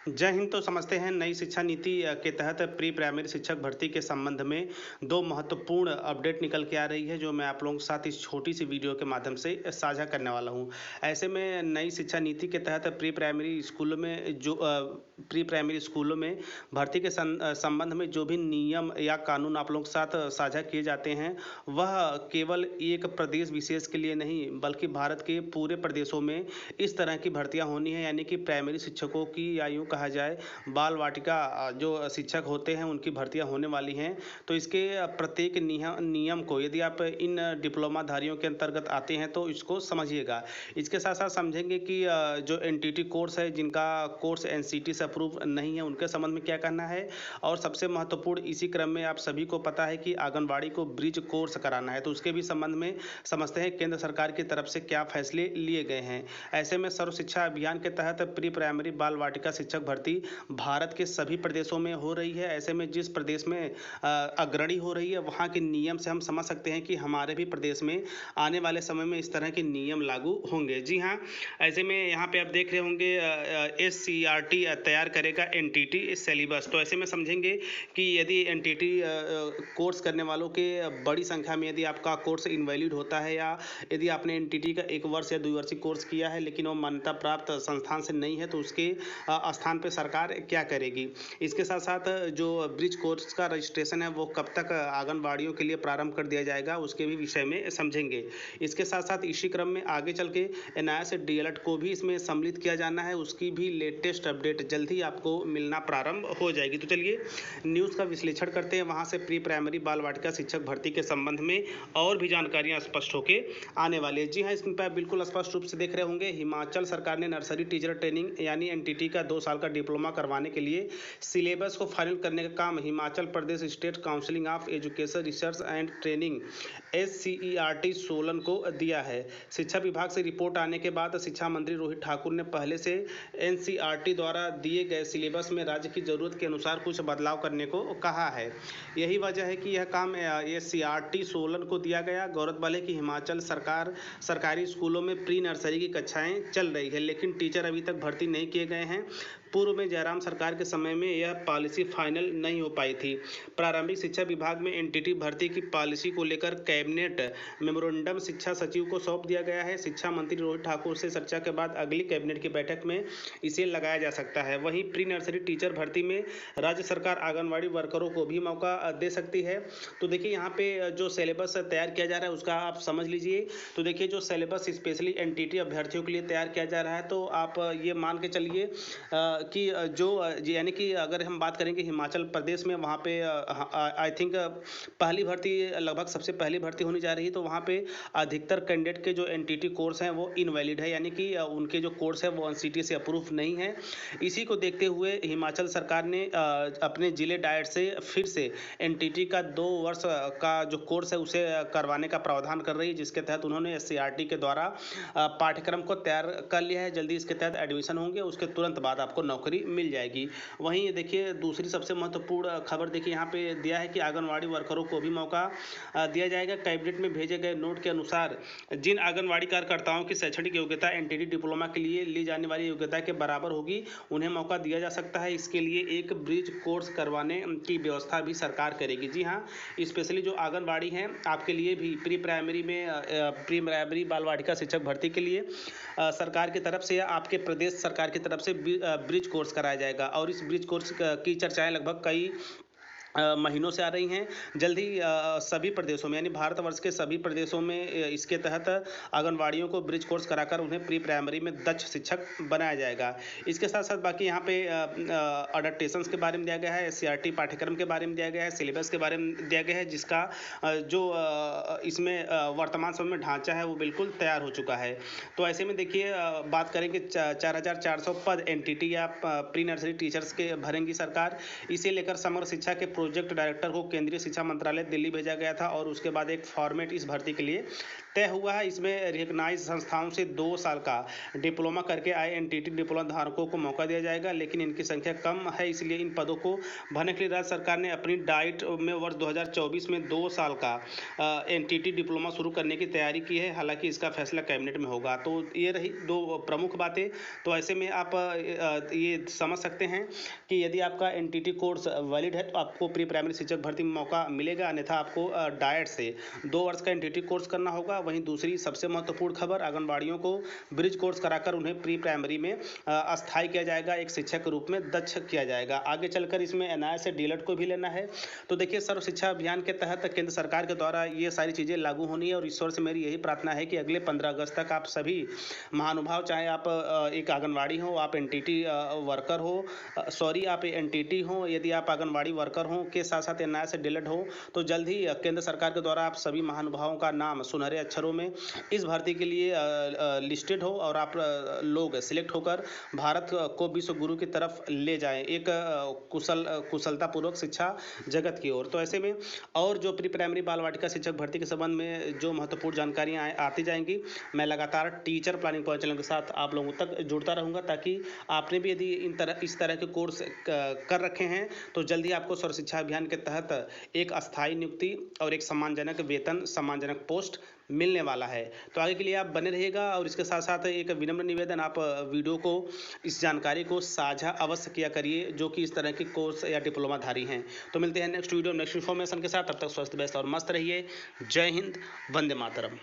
जय हिंद। तो समझते हैं नई शिक्षा नीति के तहत प्री प्राइमरी शिक्षक भर्ती के संबंध में दो महत्वपूर्ण अपडेट निकल के आ रही है, जो मैं आप लोगों के साथ इस छोटी सी वीडियो के माध्यम से साझा करने वाला हूं। ऐसे में नई शिक्षा नीति के तहत प्री प्राइमरी स्कूलों में भर्ती के संबंध में जो भी नियम या कानून आप लोगों के साथ साझा किए जाते हैं, वह केवल एक प्रदेश विशेष के लिए नहीं बल्कि भारत के पूरे प्रदेशों में इस तरह की भर्तियां होनी है। यानी कि प्राइमरी शिक्षकों की या यूँ कहा जाए बाल वाटिका जो शिक्षक होते हैं उनकी भर्तियां होने वाली हैं। तो इसके प्रत्येक नियम को यदि आप इन डिप्लोमाधारियों के अंतर्गत आते हैं तो इसको समझिएगा। इसके साथ साथ समझेंगे कि जो एनटीटी कोर्स है, जिनका कोर्स एनसीटी से अप्रूव नहीं है, उनके संबंध में क्या करना है। और सबसे महत्वपूर्ण, इसी क्रम में आप सभी को पता है कि आंगनबाड़ी को ब्रिज कोर्स कराना है, तो उसके भी संबंध में समझते हैं केंद्र सरकार की तरफ से क्या फैसले लिए गए हैं। ऐसे में सर्व शिक्षा अभियान के तहत प्री प्राइमरी बाल वाटिका शिक्षक भर्ती भारत के सभी प्रदेशों में हो रही है। ऐसे में जिस प्रदेश में अग्रणी हो रही है, वहाँ के नियम से हम समझ सकते हैं कि हमारे भी प्रदेश में आने वाले समय में इस तरह के नियम लागू होंगे। जी हाँ, ऐसे में यहाँ पे आप देख रहे होंगे SCERT तैयार करेगा एनटीटी सिलेबस। तो ऐसे में समझेंगे कि यदि एनटीटी कोर्स करने वालों के बड़ी संख्या में यदि आपका कोर्स इनवैलिड होता है, या यदि आपने एनटीटी का 1 वर्ष या 2 वर्षीय कोर्स किया है लेकिन वो मान्यता प्राप्त संस्थान से नहीं है, तो उसके स्थान पे सरकार क्या करेगी। इसके साथ साथ जो ब्रिज कोर्स का रजिस्ट्रेशन है वो कब तक आंगनबाड़ियों के लिए प्रारंभ कर दिया जाएगा, उसके भी विषय में समझेंगे। इसके साथ साथ इसी क्रम में आगे चल के NIS DLED को भी इसमें सम्मिलित किया जाना है, उसकी भी लेटेस्ट अपडेट जल्द ही आपको मिलना प्रारंभ हो जाएगी। तो चलिए न्यूज़ का विश्लेषण करते हैं, वहाँ से प्री प्राइमरी बाल वाटिका शिक्षक भर्ती के संबंध में और भी जानकारियाँ स्पष्ट होकर आने वाली है। जी हाँ, इसमें आप बिल्कुल स्पष्ट रूप से देख रहे होंगे, हिमाचल सरकार ने नर्सरी टीचर ट्रेनिंग यानी एनटीटी का 2 साल का डिप्लोमा करवाने के लिए सिलेबस को फाइनल करने का काम Himachal Pradesh state council of education research and training SCERT Solan को दिया है। शिक्षा विभाग से रिपोर्ट आने के बाद शिक्षा मंत्री रोहित ठाकुर ने पहले से NCERT द्वारा दिए गए सिलेबस में राज्य की जरूरत के अनुसार कुछ बदलाव करने को कहा है। यही वजह है कि यह काम SCERT सोलन को दिया गया। गौरतलब है कि हिमाचल सरकार सरकारी स्कूलों में प्री नर्सरी की कक्षाएं चल रही है, लेकिन टीचर अभी तक भर्ती नहीं किए गए हैं। पूर्व में जयराम सरकार के समय में यह पॉलिसी फाइनल नहीं हो पाई थी। प्रारंभिक शिक्षा विभाग में एनटीटी भर्ती की पॉलिसी को लेकर कैबिनेट मेमोरेंडम शिक्षा सचिव को सौंप दिया गया है। शिक्षा मंत्री रोहित ठाकुर से चर्चा के बाद अगली कैबिनेट की बैठक में इसे लगाया जा सकता है। वहीं प्री नर्सरी टीचर भर्ती में राज्य सरकार आंगनबाड़ी वर्करों को भी मौका दे सकती है। तो देखिए यहाँ पे जो सिलेबस तैयार किया जा रहा है उसका आप समझ लीजिए। तो देखिए जो सिलेबस स्पेशली एनटीटी अभ्यर्थियों के लिए तैयार किया जा रहा है, तो आप ये मान के चलिए कि जो यानी कि अगर हम बात करेंगे हिमाचल प्रदेश में, वहाँ पे आई थिंक पहली भर्ती, लगभग सबसे पहली भर्ती होने जा रही है। तो वहाँ पे अधिकतर कैंडिडेट के जो एनटीटी कोर्स हैं वो इनवैलिड है, यानी कि उनके जो कोर्स है वो एनसीटी से अप्रूव नहीं है। इसी को देखते हुए हिमाचल सरकार ने अपने जिले डाइट से फिर से एनटीटी का 2 वर्ष का जो कोर्स है उसे करवाने का प्रावधान कर रही है, जिसके तहत उन्होंने SCERT के द्वारा पाठ्यक्रम को तैयार कर लिया है। जल्दी इसके तहत एडमिशन होंगे, उसके तुरंत बाद आपको नौकरी मिल जाएगी। वहीं देखिए दूसरी सबसे महत्वपूर्ण खबर देखिए यहाँ पे दिया है कि आंगनवाड़ी वर्करों को भी मौका दिया जाएगा। कैबिनेट में भेजे गए नोट के अनुसार जिन आंगनवाड़ी कार्यकर्ताओं की शैक्षणिक योग्यता एनटीटी डिप्लोमा के लिए ली जाने वाली योग्यता के बराबर होगी, उन्हें मौका दिया जा सकता है। इसके लिए एक ब्रिज कोर्स करवाने की व्यवस्था भी सरकार करेगी। जी हाँ, स्पेशली जो आंगनवाड़ी हैं आपके लिए भी प्री प्राइमरी बाल वाटिका शिक्षक भर्ती के लिए सरकार की तरफ से या आपके प्रदेश सरकार की तरफ से ब्रिज कोर्स कराया जाएगा। और इस ब्रिज कोर्स की चर्चाएं लगभग कई महीनों से आ रही हैं। जल्द ही सभी प्रदेशों में यानी भारतवर्ष के सभी प्रदेशों में इसके तहत आंगनवाड़ियों को ब्रिज कोर्स कराकर उन्हें प्री प्राइमरी में दक्ष शिक्षक बनाया जाएगा। इसके साथ साथ बाकी यहाँ पे अडेप्टेशंस के बारे में दिया गया है, SCERT पाठ्यक्रम के बारे में दिया गया है, सिलेबस के बारे में दिया गया है, जिसका जो इसमें वर्तमान समय में ढांचा है वो बिल्कुल तैयार हो चुका है। तो ऐसे में देखिए बात करेंगे 4400 पद एनटीटी या प्री नर्सरी टीचर्स के भरेंगी सरकार। इसे लेकर समग्र शिक्षा के प्रोजेक्ट डायरेक्टर को केंद्रीय शिक्षा मंत्रालय दिल्ली भेजा गया था और उसके बाद एक फॉर्मेट इस भर्ती के लिए तय हुआ है। इसमें रिकग्नाइज संस्थाओं से 2 साल का डिप्लोमा करके आए एनटीटी डिप्लोमा धारकों को मौका दिया जाएगा, लेकिन इनकी संख्या कम है, इसलिए इन पदों को भरने के लिए राज्य सरकार ने अपनी डाइट में वर्ष 2024 में 2 साल का एनटीटी डिप्लोमा शुरू करने की तैयारी की है। हालांकि इसका फैसला कैबिनेट में होगा। तो ये रही 2 प्रमुख बातें। तो ऐसे में आप ये समझ सकते हैं कि यदि आपका एनटीटी कोर्स वैलिड है तो आपको प्री प्राइमरी शिक्षक भर्ती में मौका मिलेगा, अन्यथा आपको डाइट से 2 वर्ष का एनटीटी कोर्स करना होगा। वहीं दूसरी सबसे महत्वपूर्ण खबर, आंगनबाड़ियों को ब्रिज कोर्स कराकर उन्हें प्री प्राइमरी में अस्थायी किया जाएगा, एक शिक्षक के रूप में दक्ष किया जाएगा। आगे चलकर इसमें एनआईए से डीएलएड को भी लेना है। तो देखिए, सर्व शिक्षा अभियान के तहत केंद्र सरकार के द्वारा ये सारी चीज़ें लागू होनी है और ईश्वर से मेरी यही प्रार्थना है कि अगले 15 अगस्त तक आप सभी महानुभाव, चाहे आप एक आंगनबाड़ी हो, आप एनटीटी वर्कर हो, आप एनटीटी हो, यदि आप आंगनबाड़ी वर्कर हो के साथ साथ एनआईए से डीएलएड हो, तो जल्द ही केंद्र सरकार के द्वारा आप सभी महानुभावों का नाम सुनहरे अक्षरों में इस भर्ती के लिए लिस्टेड हो और आप लोग सिलेक्ट होकर भारत को विश्व गुरु की तरफ ले जाएं, एक कुशलतापूर्वक शिक्षा जगत की ओर। तो ऐसे में और जो प्री प्राइमरी बाल वाटिका शिक्षक भर्ती के संबंध में जो महत्वपूर्ण जानकारियां आती जाएंगी, मैं लगातार टीचर प्लानिंग पॉइंट चैनल के साथ आप लोगों तक जुड़ता रहूंगा, ताकि आपने भी यदि इस तरह के कोर्स कर रखे हैं तो जल्दी आपको सर्व शिक्षा अभियान के तहत एक अस्थायी नियुक्ति और एक सम्मानजनक वेतन, सम्मानजनक पोस्ट मिलने वाला है। तो आगे के लिए आप बने रहिएगा और इसके साथ साथ एक विनम्र निवेदन, आप वीडियो को, इस जानकारी को साझा अवश्य किया करिए जो कि इस तरह के कोर्स या डिप्लोमा धारी हैं। तो मिलते हैं नेक्स्ट वीडियो नेक्स्ट इन्फॉर्मेशन के साथ। तब तक स्वस्थ, व्यस्त और मस्त रहिए। जय हिंद, वंदे मातरम।